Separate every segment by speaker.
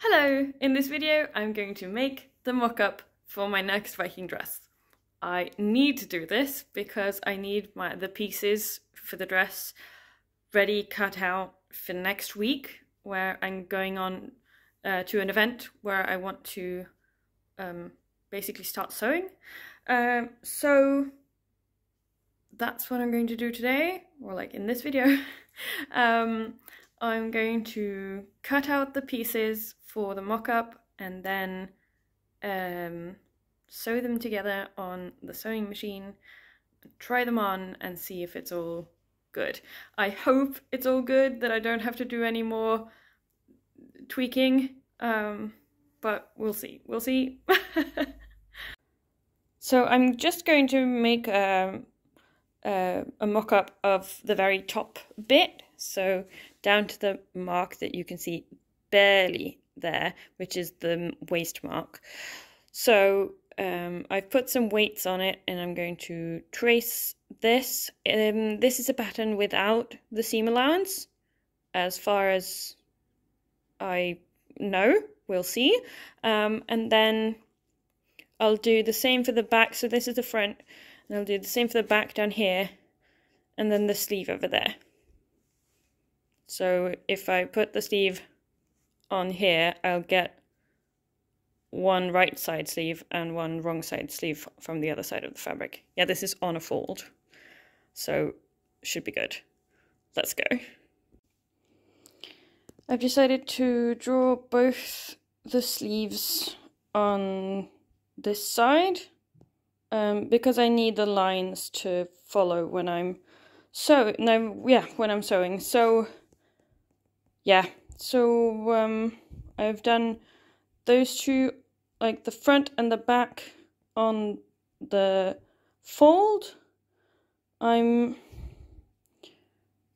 Speaker 1: Hello! In this video I'm going to make the mock-up for my next Viking dress. I need to do this because I need the pieces for the dress ready, cut out for next week, where I'm going on to an event where I want to basically start sewing. So that's what I'm going to do today, or like in this video. I'm going to cut out the pieces for the mock-up and then sew them together on the sewing machine, try them on and see if it's all good. I hope it's all good, that I don't have to do any more tweaking, but we'll see. We'll see. So I'm just going to make a mock-up of the very top bit, so down to the mark that you can see barely there, which is the waist mark. So I've put some weights on it and I'm going to trace this. This is a pattern without the seam allowance, as far as I know. We'll see. And then I'll do the same for the back. So this is the front, and I'll do the same for the back down here, and then the sleeve over there. So if I put the sleeve on here, I'll get one right side sleeve and one wrong side sleeve from the other side of the fabric. Yeah, this is on a fold, so should be good. Let's go. I've decided to draw both the sleeves on this side because I need the lines to follow when I'm when I'm sewing. So yeah, so I've done those two, like the front and the back on the fold. I'm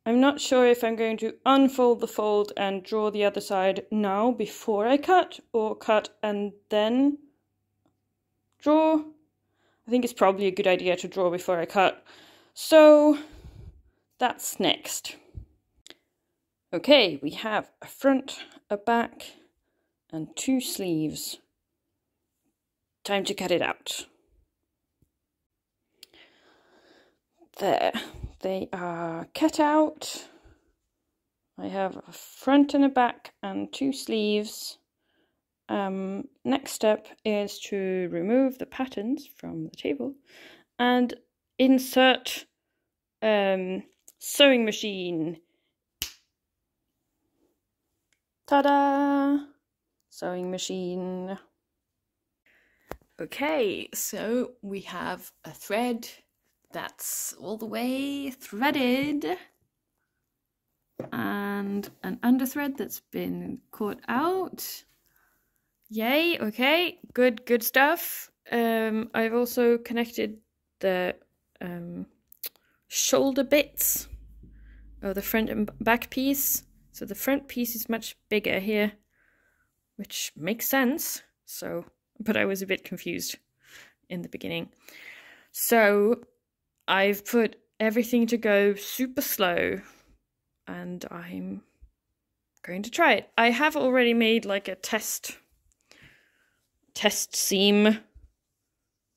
Speaker 1: not sure if I'm going to unfold the fold and draw the other side now before I cut, or cut and then draw. I think it's probably a good idea to draw before I cut. So that's next. Okay, we have a front, a back, and two sleeves. Time to cut it out. There, they are cut out. I have a front and a back and two sleeves. Next step is to remove the patterns from the table and insert sewing machine. Ta-da! Sewing machine. Okay, so we have a thread that's all the way threaded and an underthread that's been caught out. Yay, okay, good stuff. I've also connected the shoulder bits of the front and back piece. So the front piece is much bigger here, which makes sense. But I was a bit confused in the beginning. So I've put everything to go super slow, and I'm going to try it. I have already made like a test seam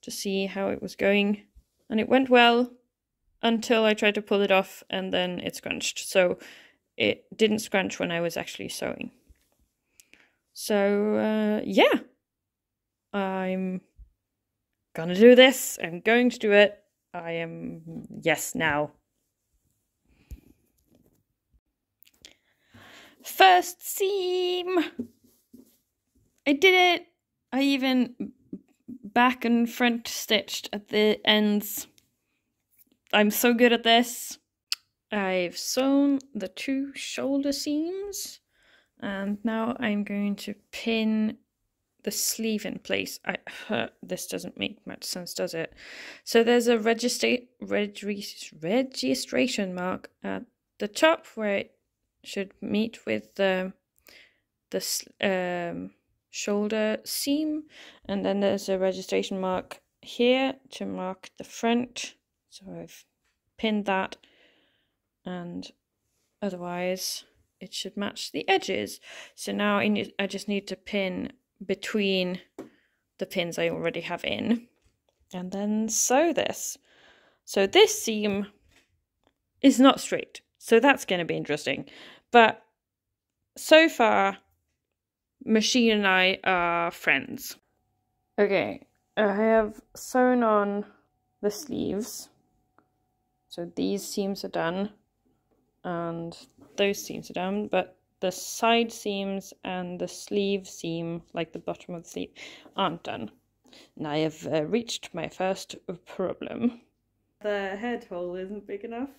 Speaker 1: to see how it was going, and it went well until I tried to pull it off, and then it scrunched. So it didn't scrunch when I was actually sewing. So yeah, I'm gonna do this. I'm going to do it. I am, yes, now. First seam. I did it. I even back and front stitched at the ends. I'm so good at this. I've sewn the two shoulder seams, and now I'm going to pin the sleeve in place. This doesn't make much sense, does it? So there's a registration mark at the top where it should meet with the shoulder seam, and then there's a registration mark here to mark the front. So I've pinned that, and otherwise it should match the edges. So now I just need to pin between the pins I already have in, and then sew this. So this seam is not straight, so that's going to be interesting. But so far, machine and I are friends. Okay, I have sewn on the sleeves. So these seams are done, and those seams are done, but the side seams and the sleeve seam, like the bottom of the sleeve, aren't done. And I have reached my first problem. The head hole isn't big enough.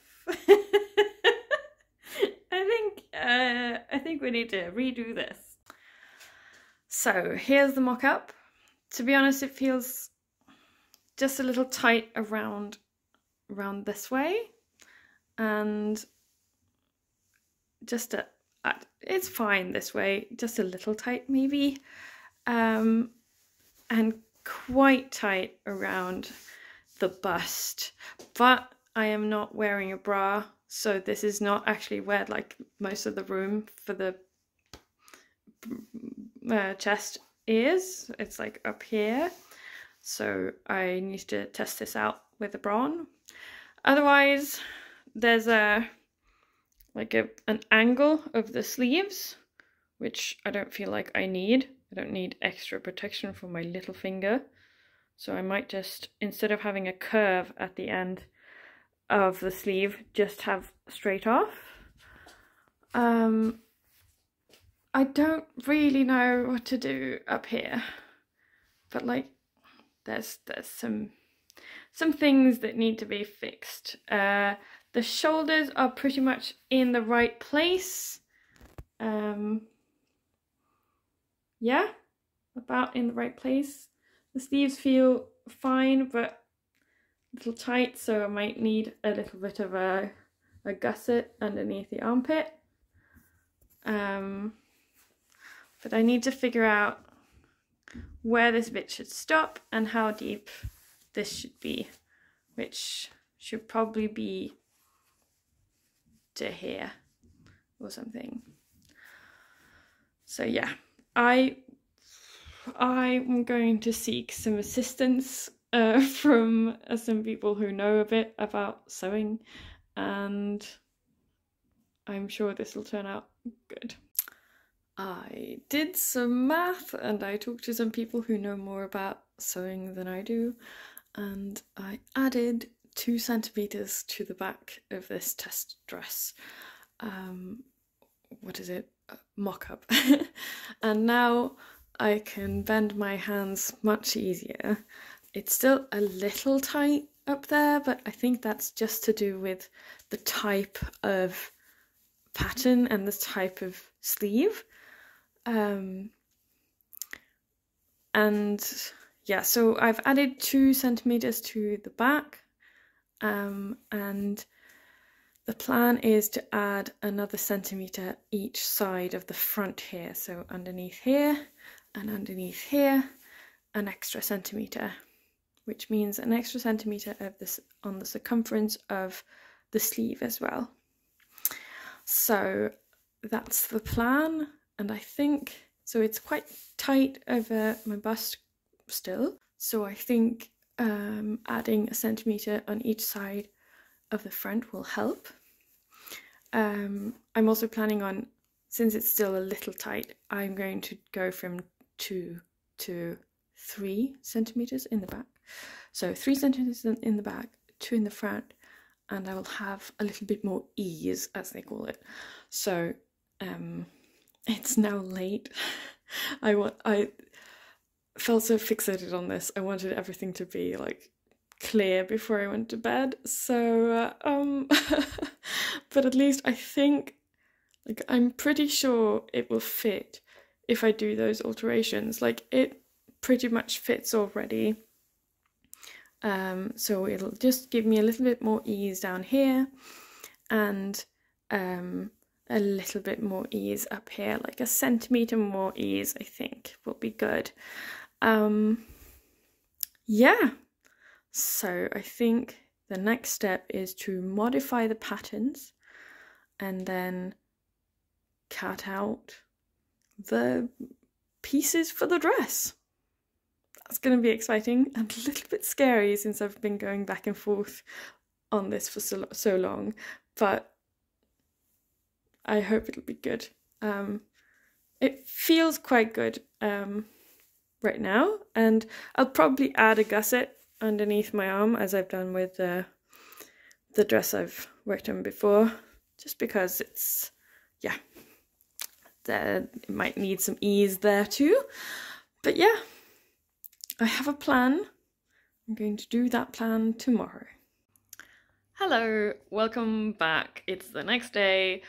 Speaker 1: I think we need to redo this. So here's the mock-up. To be honest, it feels just a little tight around this way, and just it's fine this way, just a little tight maybe, and quite tight around the bust. But I am not wearing a bra, so this is not actually where like most of the room for the chest is. It's like up here, so I need to test this out with a bra on. Otherwise, there's an angle of the sleeves, which I don't feel like I need. I don't need extra protection for my little finger, so I might just, instead of having a curve at the end of the sleeve, just have straight off. I don't really know what to do up here, but like there's some things that need to be fixed. The shoulders are pretty much in the right place. Yeah, about in the right place. The sleeves feel fine, but a little tight, so I might need a little bit of a gusset underneath the armpit. But I need to figure out where this bit should stop and how deep this should be, which should probably be to here or something. So yeah, I'm going to seek some assistance from some people who know a bit about sewing, and I'm sure this will turn out good. I did some math and I talked to some people who know more about sewing than I do, and I added 2 centimeters to the back of this test dress. What is it? Mock-up. And now I can bend my hands much easier. It's still a little tight up there, but I think that's just to do with the type of pattern and the type of sleeve. And yeah, so I've added 2 centimeters to the back, and the plan is to add another centimeter each side of the front here. So underneath here and underneath here, an extra centimeter, which means an extra centimeter of this on the circumference of the sleeve as well. So that's the plan. And I think, so it's quite tight over my bust still. So I think adding a centimeter on each side of the front will help. I'm also planning on, since it's still a little tight, I'm going to go from 2 to 3 centimeters in the back. So 3 centimeters in the back, 2 in the front, and I will have a little bit more ease, as they call it. So it's now late. I felt so fixated on this. I wanted everything to be like clear before I went to bed. So but at least I think, like, I'm pretty sure it will fit if I do those alterations. Like, it pretty much fits already. So it'll just give me a little bit more ease down here, and a little bit more ease up here, like a centimeter more ease, I think will be good. Yeah, so I think the next step is to modify the patterns and then cut out the pieces for the dress. That's going to be exciting and a little bit scary since I've been going back and forth on this for so long, but I hope it'll be good. It feels quite good right now, and I'll probably add a gusset underneath my arm as I've done with the dress I've worked on before, just because it's, yeah, it might need some ease there too. But yeah, I have a plan. I'm going to do that plan tomorrow. Hello, welcome back. It's the next day.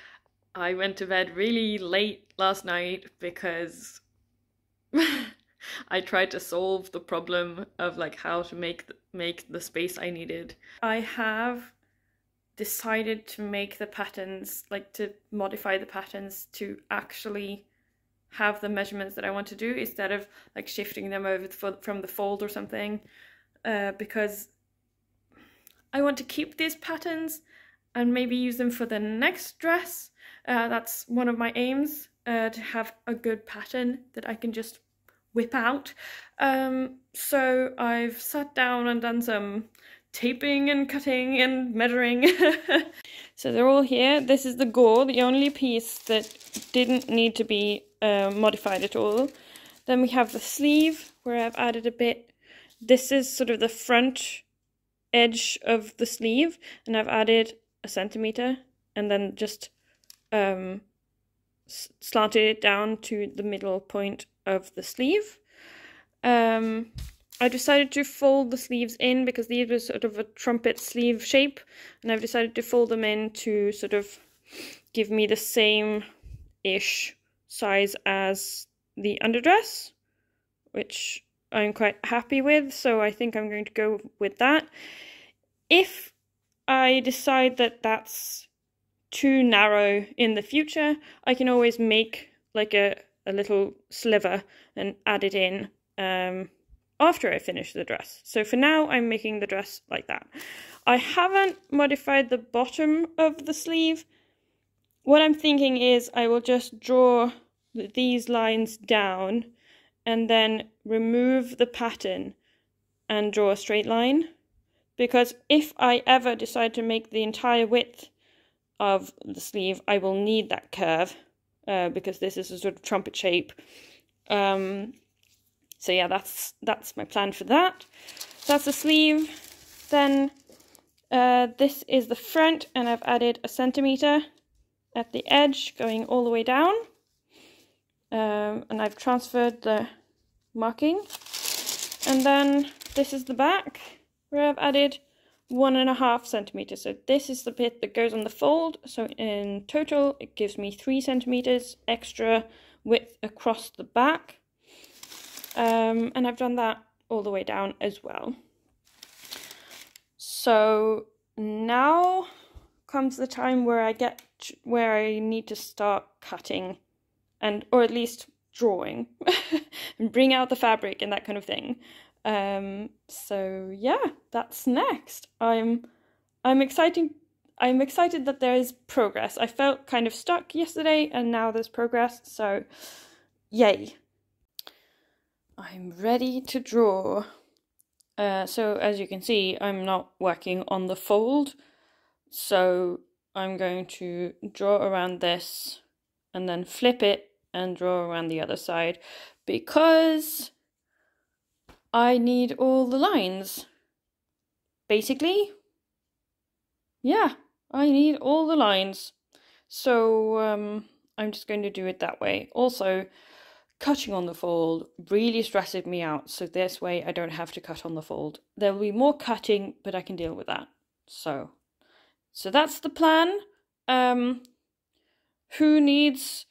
Speaker 1: I went to bed really late last night because I tried to solve the problem of like how to make the space I needed. I have decided to make the patterns, like to modify the patterns to actually have the measurements that I want to do instead of like shifting them over from the fold or something, because I want to keep these patterns and maybe use them for the next dress. That's one of my aims, to have a good pattern that I can just whip out. So I've sat down and done some taping and cutting and measuring. So they're all here. This is the gore, the only piece that didn't need to be modified at all. Then we have the sleeve, where I've added a bit. This is sort of the front edge of the sleeve, and I've added 1 centimeter and then just slanted it down to the middle point of the sleeve. I decided to fold the sleeves in because these were sort of a trumpet sleeve shape, and I've decided to fold them in to sort of give me the same-ish size as the underdress, which I'm quite happy with, so I think I'm going to go with that. If I decide that that's too narrow in the future, I can always make like a little sliver and add it in after I finish the dress. So for now, I'm making the dress like that. I haven't modified the bottom of the sleeve. What I'm thinking is I will just draw these lines down and then remove the pattern and draw a straight line. Because if I ever decide to make the entire width of the sleeve, I will need that curve, because this is a sort of trumpet shape. So yeah, that's my plan for that. That's the sleeve. Then this is the front, and I've added 1 centimeter at the edge, going all the way down. And I've transferred the marking. And then this is the back, where I've added 1.5 centimeters. So this is the bit that goes on the fold. So in total, it gives me 3 centimeters extra width across the back. And I've done that all the way down as well. So now comes the time where I need to start cutting, or at least drawing and bring out the fabric and that kind of thing. So yeah, that's next. I'm excited that there is progress. I felt kind of stuck yesterday, and now there's progress, so yay. I'm ready to draw. So as you can see, I'm not working on the fold, so I'm going to draw around this and then flip it and draw around the other side, because I need all the lines. Basically, yeah, I need all the lines. So I'm just going to do it that way. Also, cutting on the fold really stresses me out, so this way I don't have to cut on the fold. There will be more cutting, but I can deal with that. So that's the plan. Who needs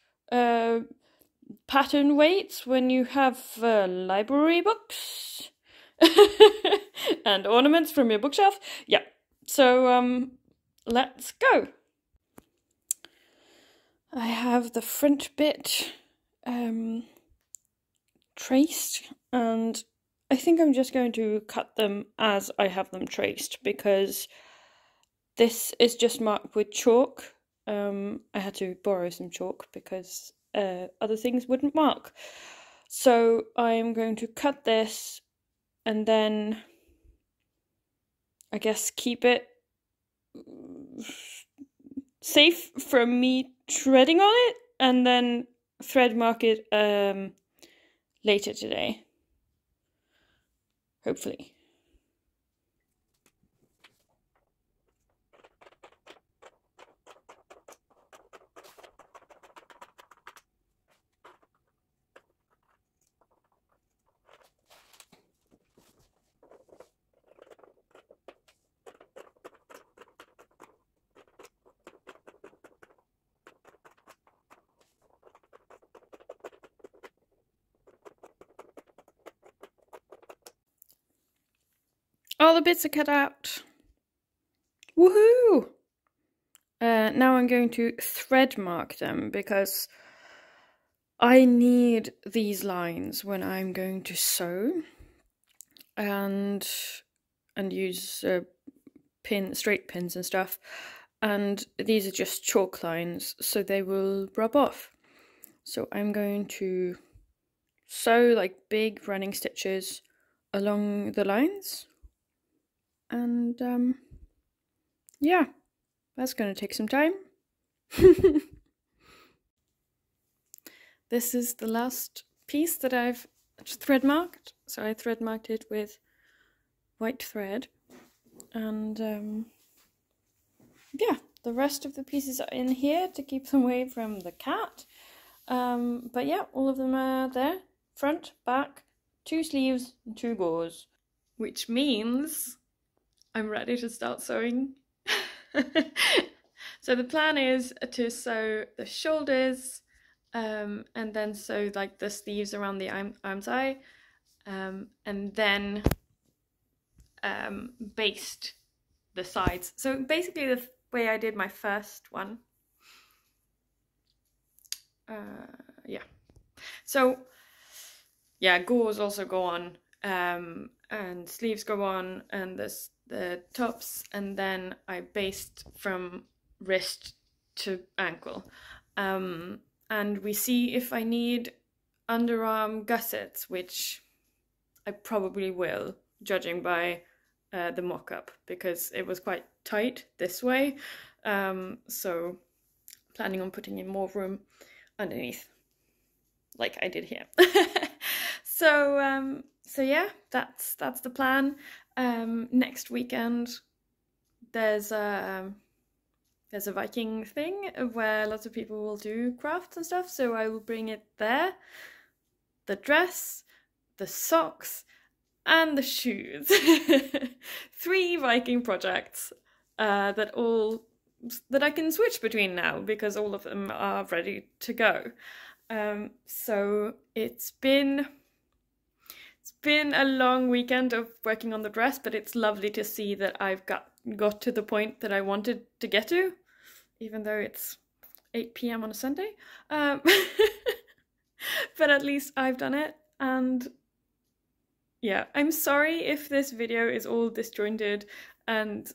Speaker 1: pattern weights when you have library books and ornaments from your bookshelf? Yeah, so let's go. I have the front bit traced, and I think I'm just going to cut them as I have them traced, because this is just marked with chalk I had to borrow some chalk because other things wouldn't mark. So I'm going to cut this and then I guess keep it safe from me treading on it, and then thread mark it later today, hopefully. All the bits are cut out. Woohoo! Now I'm going to thread mark them because I need these lines when I'm going to sew and use straight pins and stuff. And these are just chalk lines, so they will rub off. So I'm going to sew like big running stitches along the lines. And yeah, that's going to take some time. This is the last piece that I've thread marked. So I thread marked it with white thread. And yeah, the rest of the pieces are in here to keep them away from the cat. But yeah, all of them are there. Front, back, 2 sleeves, and 2 gauze. Which means I'm ready to start sewing. So the plan is to sew the shoulders and then sew like the sleeves around the arm's eye, and then baste the sides. So basically the way I did my first one. Yeah. So yeah, gauze also go on, and sleeves go on, and the tops, and then I baste from wrist to ankle. And we see if I need underarm gussets, which I probably will, judging by the mock-up, because it was quite tight this way. So planning on putting in more room underneath, like I did here. So yeah, that's the plan. Next weekend there's a Viking thing where lots of people will do crafts and stuff, so I will bring it there. The dress, the socks, and the shoes. 3 Viking projects that I can switch between now because all of them are ready to go. So it's been a long weekend of working on the dress, but it's lovely to see that I've got to the point that I wanted to get to, even though it's 8 p.m. on a Sunday. But at least I've done it, and yeah, I'm sorry if this video is all disjointed and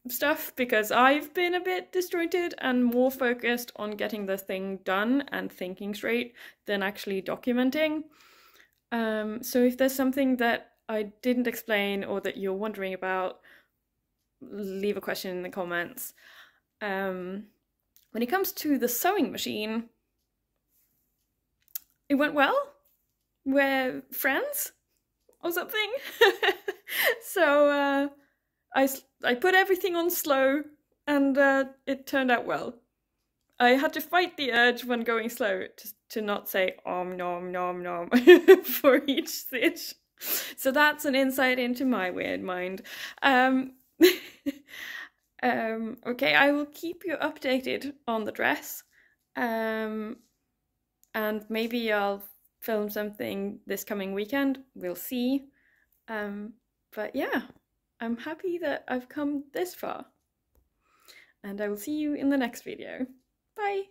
Speaker 1: stuff, because I've been a bit disjointed and more focused on getting the thing done and thinking straight than actually documenting. So if there's something that I didn't explain or that you're wondering about, leave a question in the comments. When it comes to the sewing machine, it went well. We're friends or something. So I put everything on slow, and it turned out well. I had to fight the urge when going slow to not say nom nom nom for each stitch. So that's an insight into my weird mind. Okay, I will keep you updated on the dress. And maybe I'll film something this coming weekend. We'll see. But yeah, I'm happy that I've come this far. And I will see you in the next video. Bye!